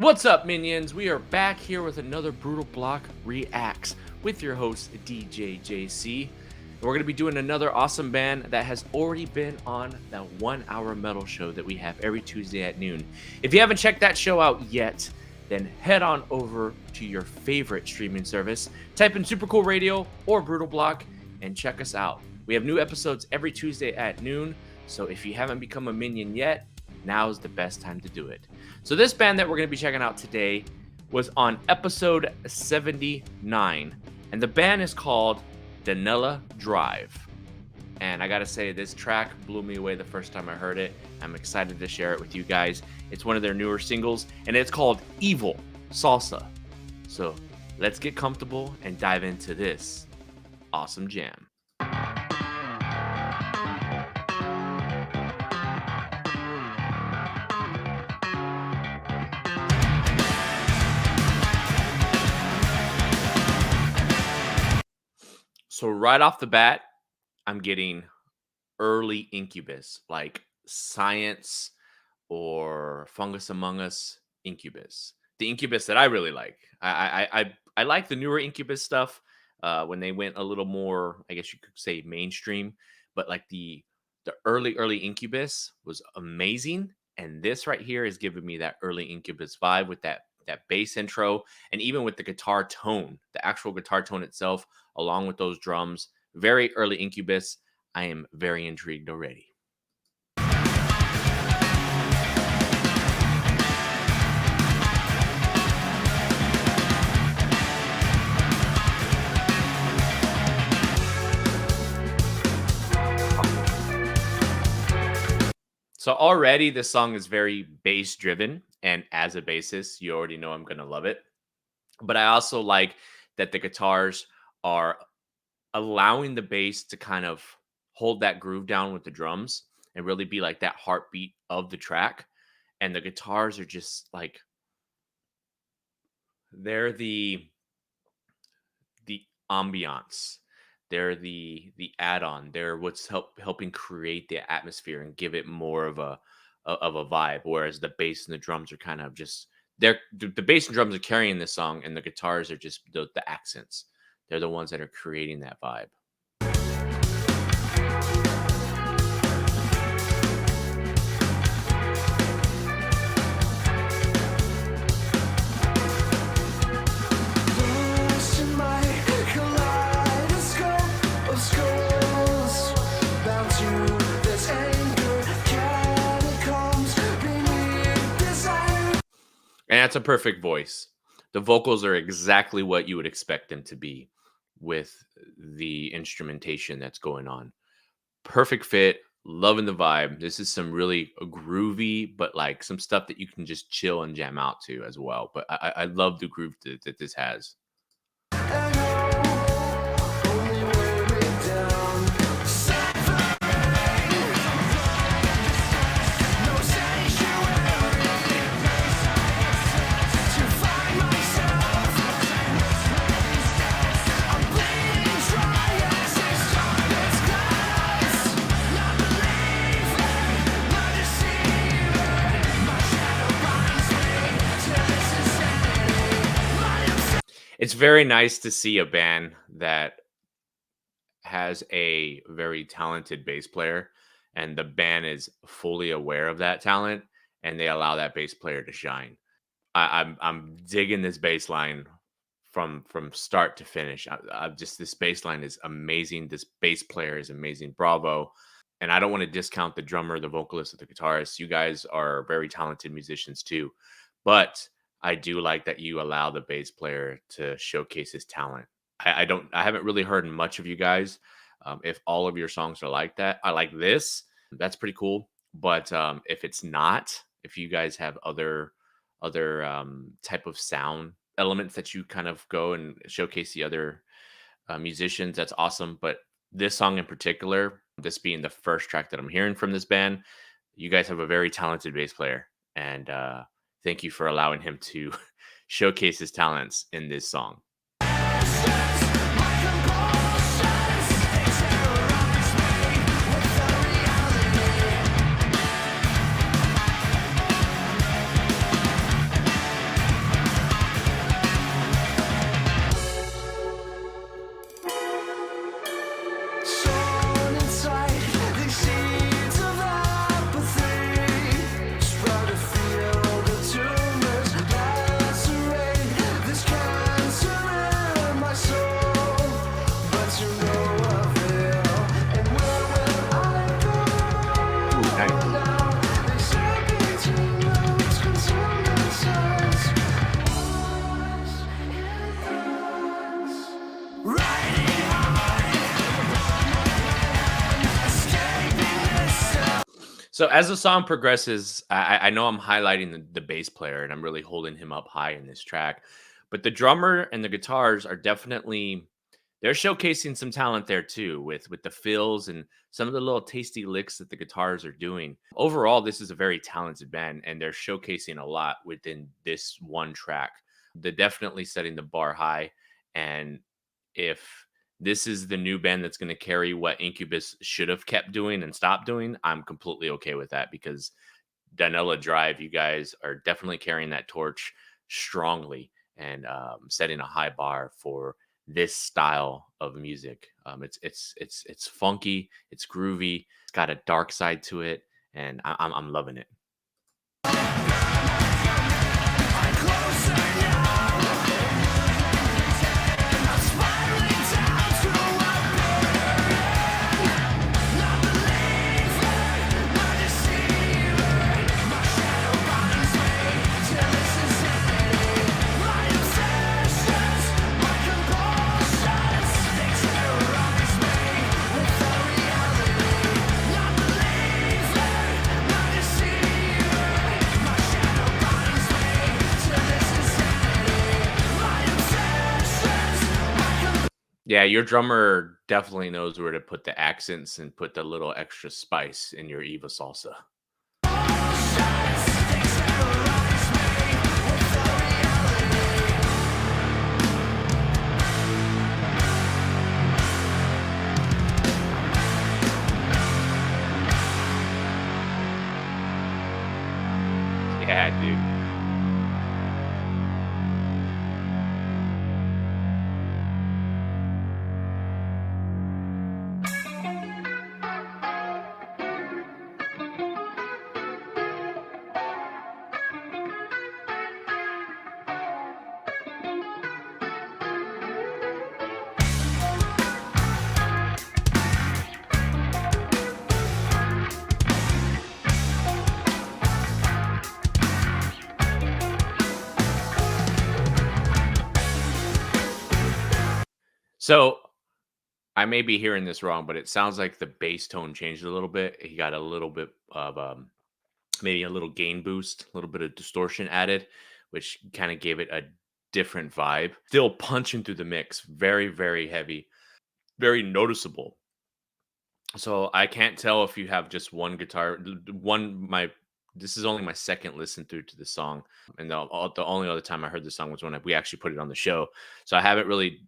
What's up, minions? We are back here with another Brootal Block Reacts with your host, DJ JC. And we're going to be doing another awesome band that has already been on the 1 hour metal show that we have every Tuesday at noon. If you haven't checked that show out yet, then head on over to your favorite streaming service, type in Super Cool Radio or Brootal Block, and check us out. We have new episodes every Tuesday at noon, so if you haven't become a minion yet, now's the best time to do it. So this band that we're going to be checking out today was on episode 79, and the band is called Donella Drive. And I gotta say, this track blew me away the first time I heard it. I'm excited to share it with you guys. It's one of their newer singles, and it's called Evil Salsa. So let's get comfortable and dive into this awesome jam. So right off the bat, I'm getting early Incubus, like Science or Fungus Among Us Incubus. The Incubus that I really like. I like the newer Incubus stuff when they went a little more, I guess you could say, mainstream. But like the early Incubus was amazing, and this right here is giving me that early Incubus vibe with that bass intro, and even with the guitar tone, the actual guitar tone itself, along with those drums. Very early Incubus. I am very intrigued already. So already this song is very bass driven, and as a bassist, you already know I'm going to love it. But I also like that the guitars are allowing the bass to kind of hold that groove down with the drums and really be like that heartbeat of the track. And the guitars are just like, they're the ambiance. They're the add-on. They're what's helping create the atmosphere and give it more of a vibe. Whereas the bass and the drums are kind of just the bass and drums are carrying this song, and the guitars are just the accents. They're the ones that are creating that vibe. And that's a perfect voice. The vocals are exactly what you would expect them to be with the instrumentation that's going on. Perfect fit. Loving the vibe. This is some really groovy, but like some stuff that you can just chill and jam out to as well. But I love the groove that this has. It's very nice to see a band that has a very talented bass player, and the band is fully aware of that talent, and they allow that bass player to shine. I'm digging this bass line from start to finish. I just this bass line is amazing. This bass player is amazing. Bravo. And I don't want to discount the drummer, the vocalist, or the guitarist. You guys are very talented musicians too. But I do like that you allow the bass player to showcase his talent. I haven't really heard much of you guys. If all of your songs are like that, I like this. That's pretty cool. But if it's not, if you guys have other type of sound elements that you kind of go and showcase the other musicians, that's awesome. But this song in particular, this being the first track that I'm hearing from this band, you guys have a very talented bass player, and thank you for allowing him to showcase his talents in this song. So as the song progresses, I know I'm highlighting the bass player and I'm really holding him up high in this track, but the drummer and the guitars are definitely they're showcasing some talent there too with the fills and some of the little tasty licks that the guitars are doing. Overall, this is a very talented band and they're showcasing a lot within this one track. They're definitely setting the bar high, and if this is the new band that's going to carry what Incubus should have kept doing and stopped doing, I'm completely okay with that because Donella Drive, you guys are definitely carrying that torch strongly and setting a high bar for this style of music. It's funky, it's groovy, it's got a dark side to it, and I'm loving it. Yeah, your drummer definitely knows where to put the accents and put the little extra spice in your Evil Salsa. Yeah, dude. So I may be hearing this wrong, but it sounds like the bass tone changed a little bit. He got a little bit of maybe a little gain boost, a little bit of distortion added, which kind of gave it a different vibe. Still punching through the mix, very, very heavy, very noticeable. So I can't tell if you have just one guitar. One my this is only my second listen through to the song, and the only other time I heard the song was when we actually put it on the show. So I haven't really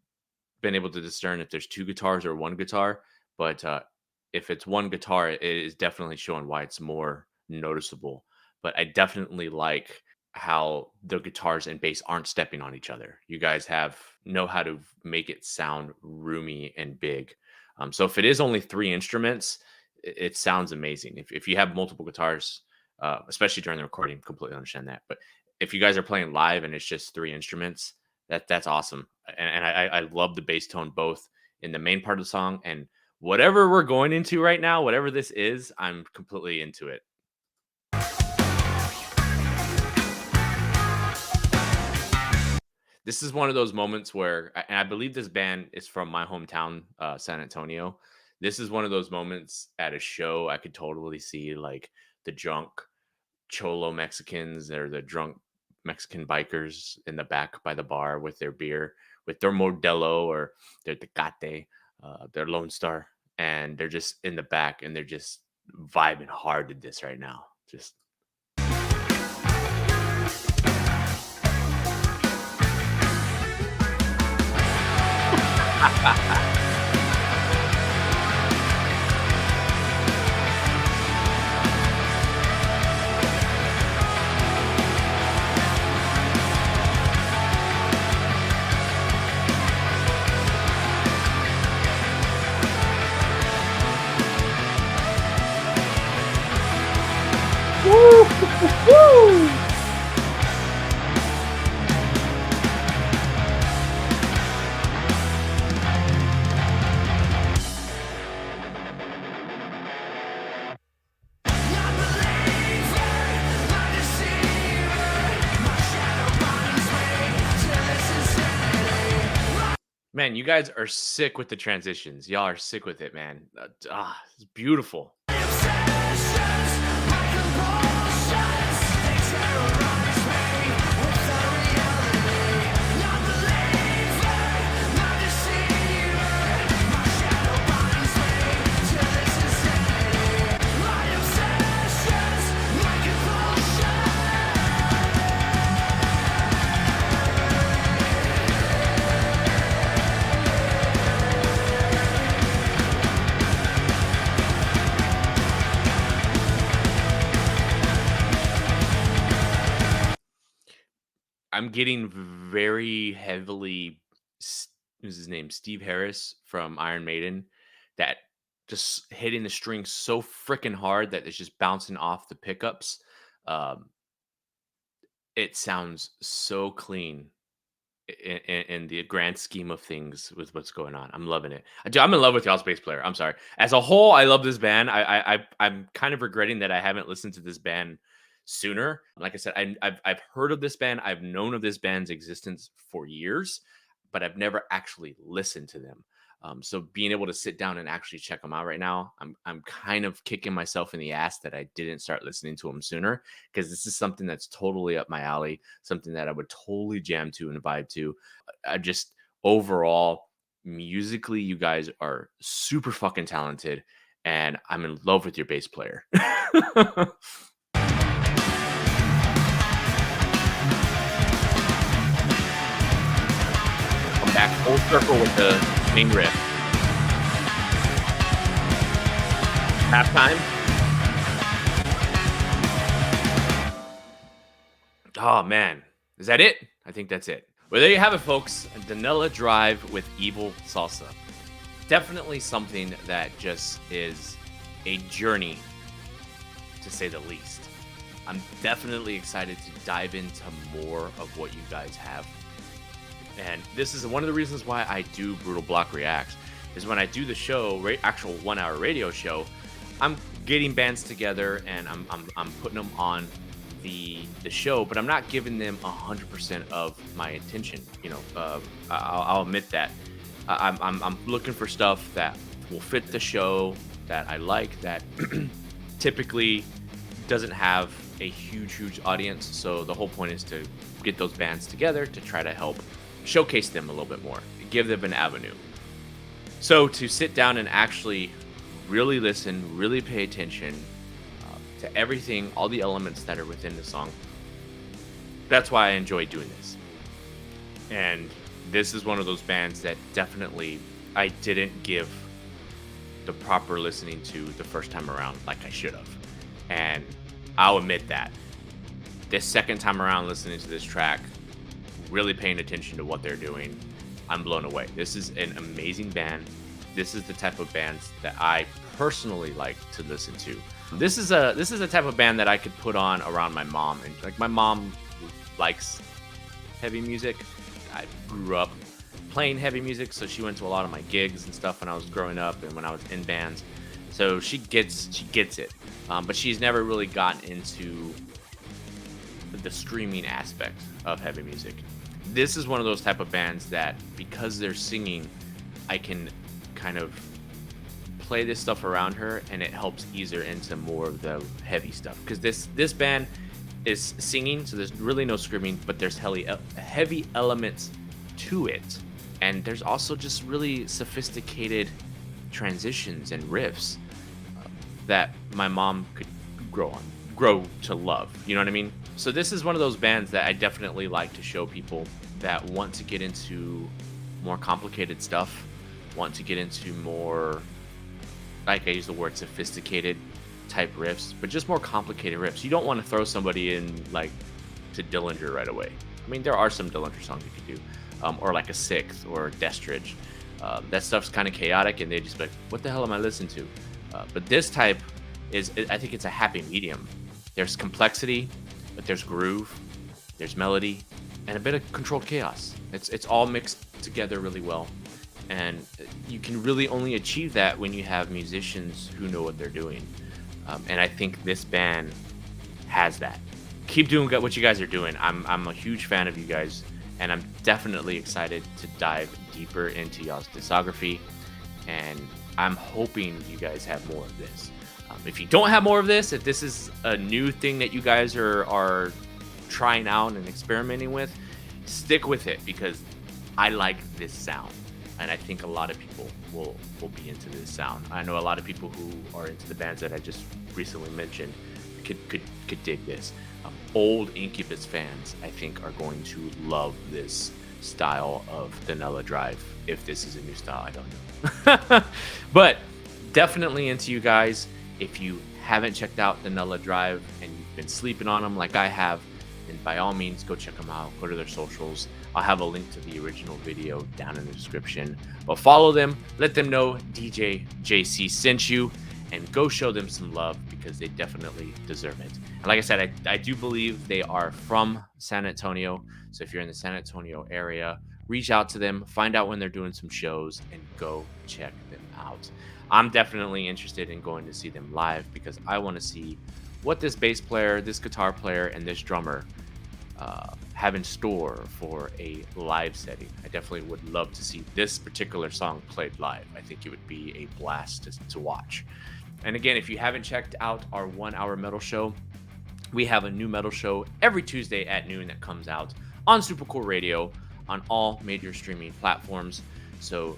been able to discern if there's two guitars or one guitar, but if it's one guitar, it is definitely showing why it's more noticeable. But I definitely like how the guitars and bass aren't stepping on each other. You guys have know how to make it sound roomy and big. So if it is only three instruments, it sounds amazing. If you have multiple guitars, especially during the recording, completely understand that. But if you guys are playing live and it's just three instruments, that's awesome. And I love the bass tone both in the main part of the song and whatever we're going into right now, whatever this is, I'm completely into it. This is one of those moments where, and I believe this band is from my hometown, San Antonio. This is one of those moments at a show I could totally see like the drunk cholo Mexicans or the drunk Mexican bikers in the back by the bar with their beer, with their Modelo or their Tecate, their Lone Star, and they're just in the back and they're just vibing hard to this right now. Just man, you guys are sick with the transitions. Y'all are sick with it, man. It's beautiful. I'm getting very heavily what's his name? Steve Harris from Iron Maiden, that just hitting the strings so freaking hard that it's just bouncing off the pickups. Um, it sounds so clean in the grand scheme of things with what's going on. I'm loving it. I'm in love with y'all's bass player. I'm sorry. As a whole, I love this band. I'm kind of regretting that I haven't listened to this band sooner. Like I said, I've heard of this band. I've known of this band's existence for years, but I've never actually listened to them. So being able to sit down and actually check them out right now, I'm kind of kicking myself in the ass that I didn't start listening to them sooner, because this is something that's totally up my alley, something that I would totally jam to and vibe to. I just overall musically, you guys are super fucking talented, and I'm in love with your bass player. Come back full circle with the main riff. Halftime. Oh man, is that it? I think that's it. Well, there you have it, folks. Donella Drive with Evil Salsa. Definitely something that just is a journey, to say the least. I'm definitely excited to dive into more of what you guys have. And this is one of the reasons why I do Brootal Block Reacts, is when I do the show, actual 1 hour radio show, I'm getting bands together and I'm putting them on the show, but I'm not giving them 100% of my attention. I'll admit that. I'm looking for stuff that will fit the show, that I like, that typically doesn't have a huge audience. So the whole point is to get those bands together to try to help showcase them a little bit more, give them an avenue. So to sit down and actually really listen, really pay attention to everything, all the elements that are within the song, that's why I enjoy doing this. And this is one of those bands that definitely I didn't give the proper listening to the first time around like I should have. And I'll admit that. This second time around listening to this track, really paying attention to what they're doing, I'm blown away. This is an amazing band. This is the type of bands that I personally like to listen to. This is a type of band that I could put on around my mom, and like my mom likes heavy music. I grew up playing heavy music, so she went to a lot of my gigs and stuff when I was growing up and when I was in bands. So she gets it, but she's never really gotten into the streaming aspect of heavy music. This is one of those type of bands that, because they're singing, I can kind of play this stuff around her, and it helps ease her into more of the heavy stuff. Because this band is singing, so there's really no screaming, but there's heavy elements to it, and there's also just really sophisticated transitions and riffs that my mom could grow to love. You know what I mean? So this is one of those bands that I definitely like to show people that want to get into more complicated stuff, want to get into more, like I use the word sophisticated type riffs, but just more complicated riffs. You don't want to throw somebody in like to Dillinger right away. I mean, there are some Dillinger songs you could do, or like a Sixth or Destridge. That stuff's kind of chaotic, and they just be like, what the hell am I listening to? But this type I think it's a happy medium. There's complexity, but there's groove, there's melody, and a bit of controlled chaos. It's all mixed together really well. And you can really only achieve that when you have musicians who know what they're doing. And I think this band has that. Keep doing what you guys are doing. I'm a huge fan of you guys, and I'm definitely excited to dive deeper into y'all's discography. And I'm hoping you guys have more of this. If you don't have more of this, if this is a new thing that you guys are trying out and experimenting with, stick with it because I like this sound, and I think a lot of people will be into this sound. I know a lot of people who are into the bands that I just recently mentioned could dig this. Old Incubus fans, I think, are going to love this style of Donella Drive. If this is a new style, I don't know, but definitely into you guys. If you haven't checked out Donella Drive and you've been sleeping on them like I have, then by all means go check them out. Go to their socials. I'll have a link to the original video down in the description. But follow them, let them know DJ JC sent you, and go show them some love because they definitely deserve it. And like I said, I do believe they are from San Antonio. So if you're in the San Antonio area, reach out to them, find out when they're doing some shows, and go check them out. I'm definitely interested in going to see them live because I want to see what this bass player, this guitar player, and this drummer have in store for a live setting. I definitely would love to see this particular song played live. I think it would be a blast to watch. And again, if you haven't checked out our 1 hour metal show, we have a new metal show every Tuesday at noon that comes out on Super Cool Radio on all major streaming platforms. So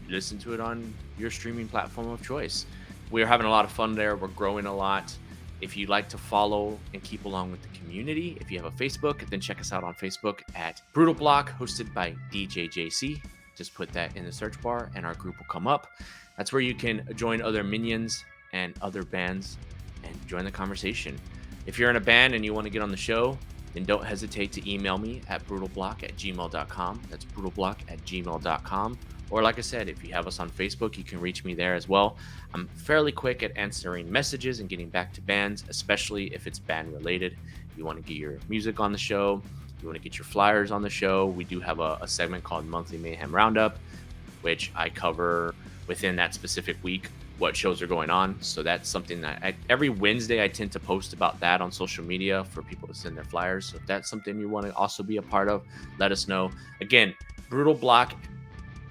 listen to it on your streaming platform of choice. We're having a lot of fun there. We're growing a lot. If you'd like to follow and keep along with the community, if you have a Facebook, then check us out on Facebook at Brootal Block, hosted by DJ JC. Just put that in the search bar and our group will come up. That's where you can join other minions and other bands and join the conversation. If you're in a band and you want to get on the show, then don't hesitate to email me at brutalblock@gmail.com. That's brutalblock@gmail.com. Or like I said, if you have us on Facebook, you can reach me there as well. I'm fairly quick at answering messages and getting back to bands, especially if it's band related. You want to get your music on the show, you want to get your flyers on the show. We do have a segment called Monthly Mayhem Roundup, which I cover within that specific week what shows are going on. So that's something that every Wednesday I tend to post about that on social media for people to send their flyers. So if that's something you want to also be a part of, let us know. Again, Brootal Block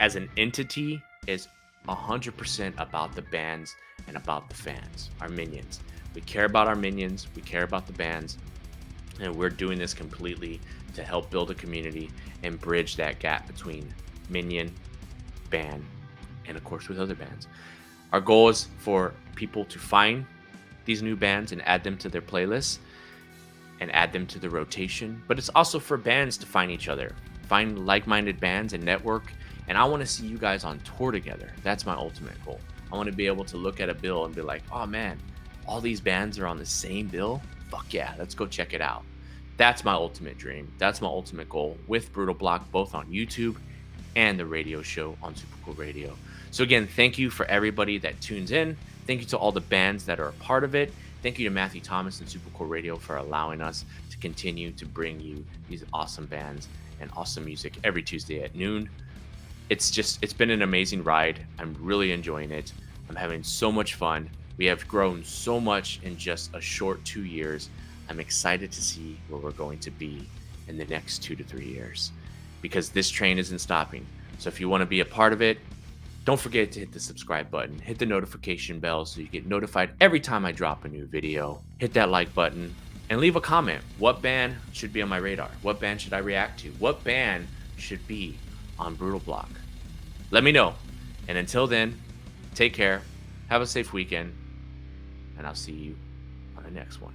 as an entity is 100% about the bands and about the fans, our minions. We care about our minions, we care about the bands, and we're doing this completely to help build a community and bridge that gap between minion, band, and of course with other bands. Our goal is for people to find these new bands and add them to their playlists and add them to the rotation, but it's also for bands to find each other, find like-minded bands and network. And I want to see you guys on tour together. That's my ultimate goal. I want to be able to look at a bill and be like, oh man, all these bands are on the same bill? Fuck yeah, let's go check it out. That's my ultimate dream. That's my ultimate goal with Brootal Block, both on YouTube and the radio show on Super Cool Radio. So again, thank you for everybody that tunes in. Thank you to all the bands that are a part of it. Thank you to Matthew Thomas and Super Cool Radio for allowing us to continue to bring you these awesome bands and awesome music every Tuesday at noon. It's been an amazing ride. I'm really enjoying it. I'm having so much fun. We have grown so much in just a short 2 years. I'm excited to see where we're going to be in the next 2 to 3 years because this train isn't stopping. So if you want to be a part of it, don't forget to hit the subscribe button, hit the notification bell so you get notified every time I drop a new video. Hit that like button and leave a comment. What band should be on my radar? What band should I react to? What band should be on Brootal Block? Let me know. And until then, take care, have a safe weekend, and I'll see you on the next one.